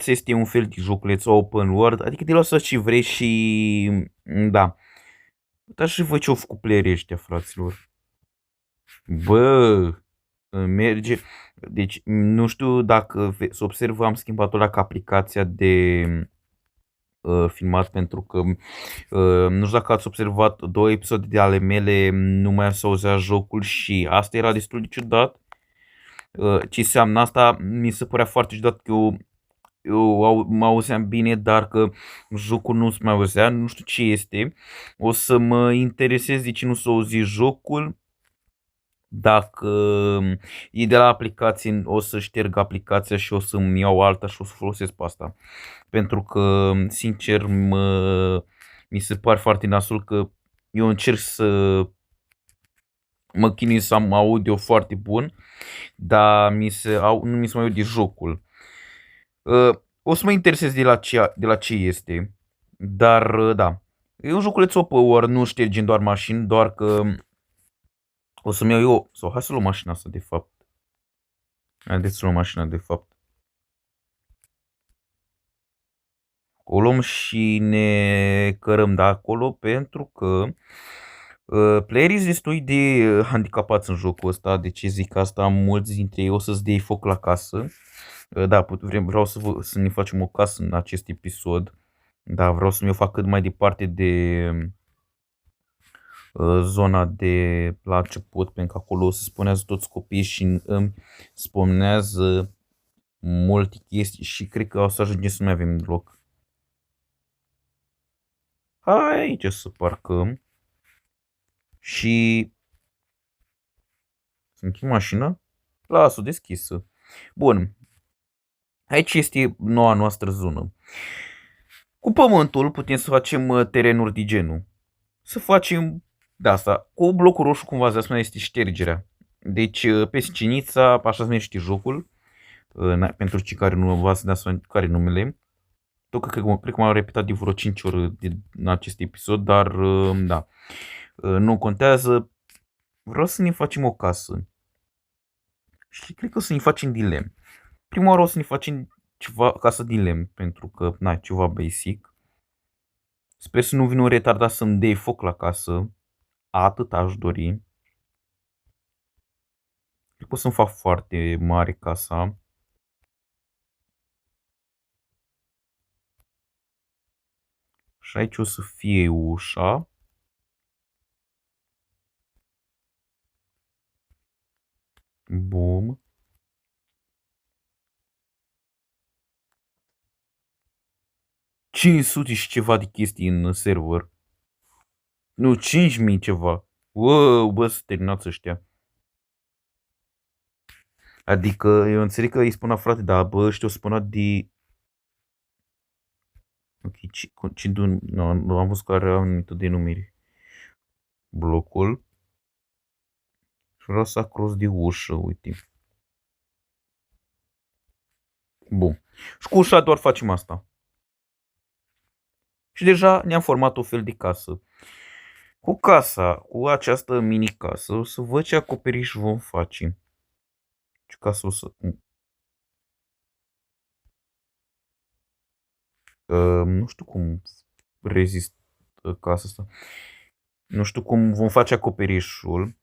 viață este un fel de joculeț open world, adică te lasă ce vrei și da. Dar și voi ce-au făcut playerii ăștia, fraților? Bă, merge. Deci, nu știu dacă să observă, am schimbat-o la aplicația de filmat pentru că nu știu dacă ați observat, 2 episoade de ale mele nu mai se auzea jocul și asta era destul de ciudat. Ce înseamnă asta? Mi se părea foarte ciudat că eu mă auzeam bine, dar că jocul nu se mai auzea, nu știu ce este. O să mă interesez de ce nu s-a auzit jocul. Dacă e de la aplicație, o să șterg aplicația și o să-mi iau alta și o să folosesc pe asta. Pentru că, sincer, mi se pare foarte nasul că eu încerc să mă chinui să am audio foarte bun, dar nu mi se mai aude jocul. O să mă interesez de la ce este, dar da. E un joculeț open world, nu ștergem doar mașini, doar că o să-mi iau eu, sau hai să luăm mașina asta de fapt. Haideți să luăm mașina de fapt. O luăm și ne cărăm de acolo pentru că playerii sunt destul de handicapați în jocul ăsta. De ce zic asta? Mulți dintre ei o să-ți dea foc la casă. Da, vreau să ne facem o casă în acest episod. Da, vreau să mi-o fac cât mai departe de zona de la început, pentru că acolo se spunează toți copiii și îmi spunează multe chestii și cred că o să ajungem să nu mai avem loc. Hai aici să parcăm și să închid mașina. Las-o deschisă. Bun. Aici este noua noastră zonă. Cu pământul putem să facem terenuri de genul. Să facem de asta. Cu blocul roșu, cumva, de asemenea, este ștergerea. Deci, pe scinița, așa se numește jocul. Pentru cei care nu v-ați dat seama care numele. Tot cred că m-am repetat de vreo 5 ori în acest episod, dar da. Nu contează. Vreau să ne facem o casă. Și cred că o să ne facem din lemn. Prima oară o să ne facem ceva casă din lemn, pentru că, na, ceva basic. Sper să nu vină un retardat să-mi dea foc la casă. Atât aș dori. Cred că o să-mi fac foarte mare casa. Și aici o să fie ușa. Bum. $500 și ceva de chestii în server. Nu, 5.000 ceva. Wow, bă, să terminați ăștia. Adică, eu înțeleg că îi spunea frate, dar bă, ăștia o spunea de... Ok, nu am văzut care au anumită denumire. Blocul. Și vreau să acros de ușă, uite. Bun. Și cu ușa doar facem asta. Și deja ne-am format o fel de casă. Cu casa, cu această mini casă, o să văd ce acoperiș vom face. Ce casă o să... nu știu cum rezist casa asta. Nu știu cum vom face acoperișul.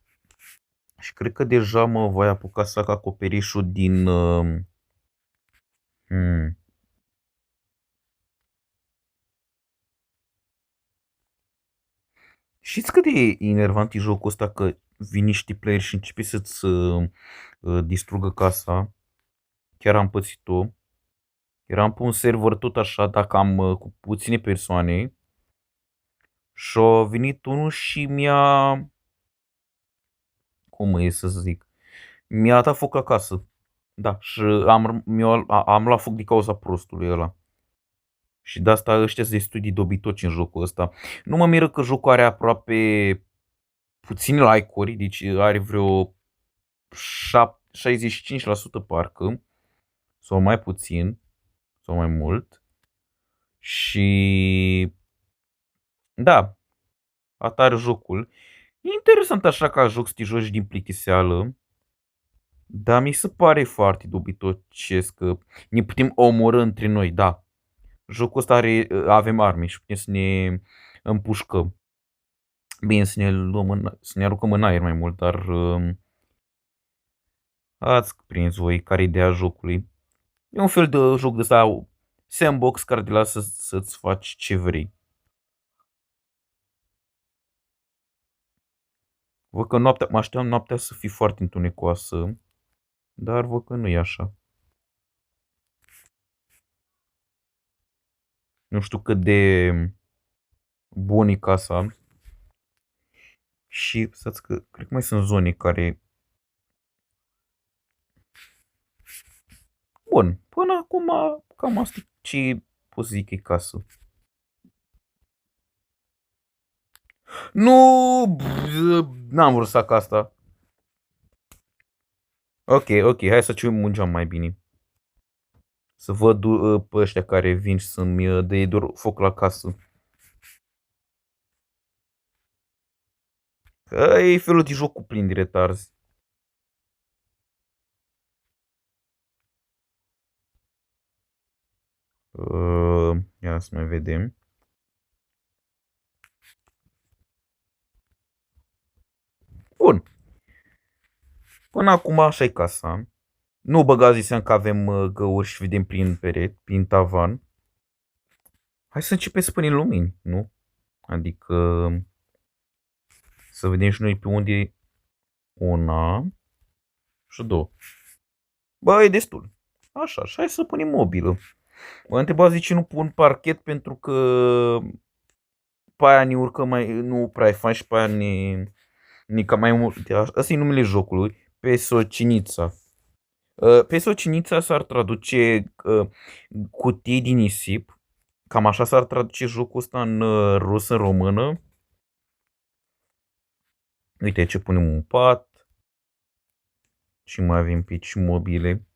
Și cred că deja mă voi apuca să fac acoperișul din... Știți cât de enervant e jocul ăsta că vin niște player și începe să-ți distrugă casa. Chiar am pățit-o. Eram pe un server tot așa, dacă am cu puține persoane. Și a venit unul și mi-a... Cum e să zic? Mi-a dat foc acasă. Da, și am luat foc din cauza prostului ăla. Și de asta ăștia sunt destul de dobitoci în jocul ăsta. Nu mă miră că jocul are aproape puține like-uri, deci are vreo 65% parcă, sau mai puțin, sau mai mult. Și da, atare jocul. E interesant așa ca joc să te joci din plictiseală. Dar mi se pare foarte dubitocesc că ne putem omorî între noi, da. Jocul ăsta avem arme și putem să ne împușcăm. Bine, să ne aruncăm în aer mai mult, dar ați prins voi care e ideea jocului. E un fel de joc de ăsta sandbox care te lasă să-ți faci ce vrei. Văd că noaptea, mă așteptam noaptea să fie foarte întunecoasă, dar văd că nu e așa. Nu știu cât de bun e casa. Și stați că cred că mai sunt zone care... Bun, până acum cam asta e ce pot să zic e casă. Nu, n-am vrut să fac asta. Ok, ok, hai să cium un geam mai bine. Să văd pe ăștia care vin și să-mi dea doar foc la casă. Că e felul de joc cu plin de retarzi. Ia să mai vedem. Bun. Până acum așa e casa. Nu băgați de seama că avem găuri și vedem prin perete, prin tavan. Hai să începem să punem lumini, nu? Adică să vedem și noi pe unde e una și două. Bă, e destul. Așa, și hai să punem mobilă. Mă întrebați de ce nu pun parchet pentru că pe aia ne urcă mai, nu prea e fain și pe aia ne cam mai mult. Asta e numele jocului, Pesocinița. Pesocinița s-ar traduce cutii din nisip. Cam așa s-ar traduce jocul ăsta în rusă, în română. Uite ce punem un pat. Și mai avem pe aici mobile.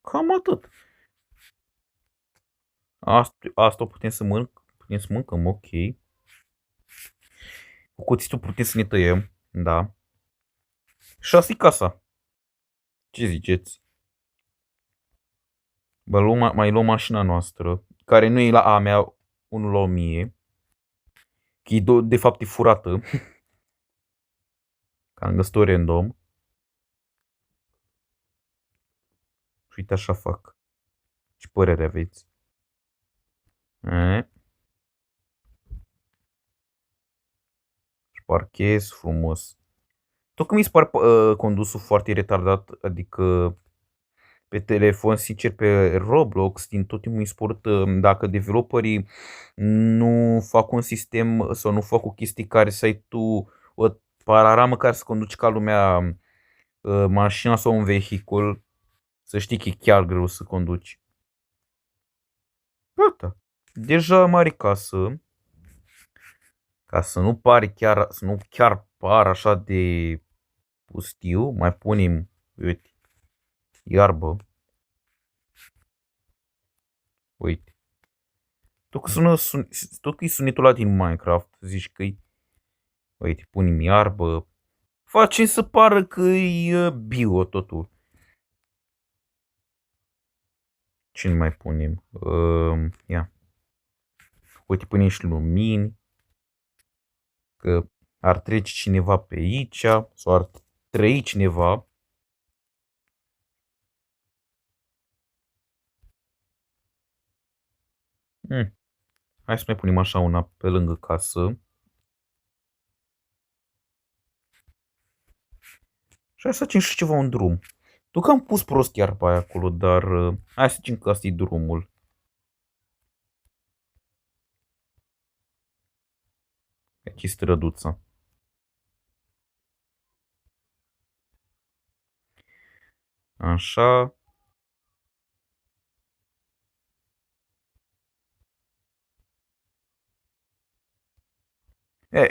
Cam atât. Asta putem să putem să mâncăm, ok. Cu cuțitul putem să ne tăiem, da. Și asta e casa. Ce ziceți? Bă, mai luăm mașina noastră, care nu e la a mea, 1 la 1000. Că de fapt e furată. Că am găsit-o random. Și uite așa fac. Ce părere aveți? Și parchez frumos. Tot că mi se pare condusul foarte retardat, adică pe telefon, sincer, pe Roblox, din tot timpul mi se părut, dacă developerii nu fac un sistem sau nu fac o chestie care să ai tu o pararamă care să conduci ca lumea mașina sau un vehicul, să știi că e chiar greu să conduci. Gata. Deja mare casă, ca să nu pare chiar, să nu chiar par așa de pustiu, mai punem, uite, iarbă. Uite. Tot că e sunetul ăla din Minecraft, zici că-i, uite, punem iarbă, facem să pară că e bio totul. Ce mai punem? Ia. Uite, punem și lumini, că ar trece cineva pe aici, sau ar trăi cineva. Hai să mai punem așa una pe lângă casă. Și hai să facem și ceva în drum. Tu că am pus prost iarba aia acolo, dar hai să zicem că asta e drumul. Aici e străduța. Așa.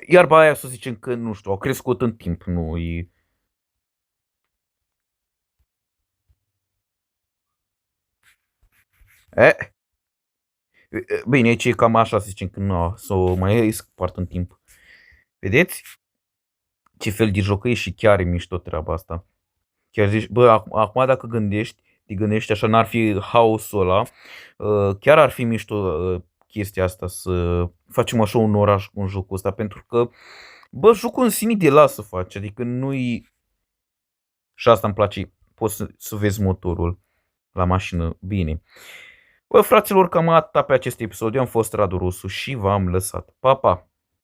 Iarba aia să zicem că, nu știu, a crescut în timp, nu e... Bine, aici e cam așa, să zicem, că nu, să o mai poartă în timp. Vedeți? Ce fel de joc e și chiar e mișto treaba asta. Chiar zici, bă, acum dacă te gândești așa, n-ar fi haosul ăla, chiar ar fi mișto chestia asta, să facem așa un oraș cu jocul ăsta, pentru că, bă, jocul în sine de la să faci, adică nu-i... Și asta îmi place, poți să vezi motorul la mașină bine. Bă, fraților, cam atât pe acest episod. Eu am fost Radu Rusu și v-am lăsat. Pa, pa!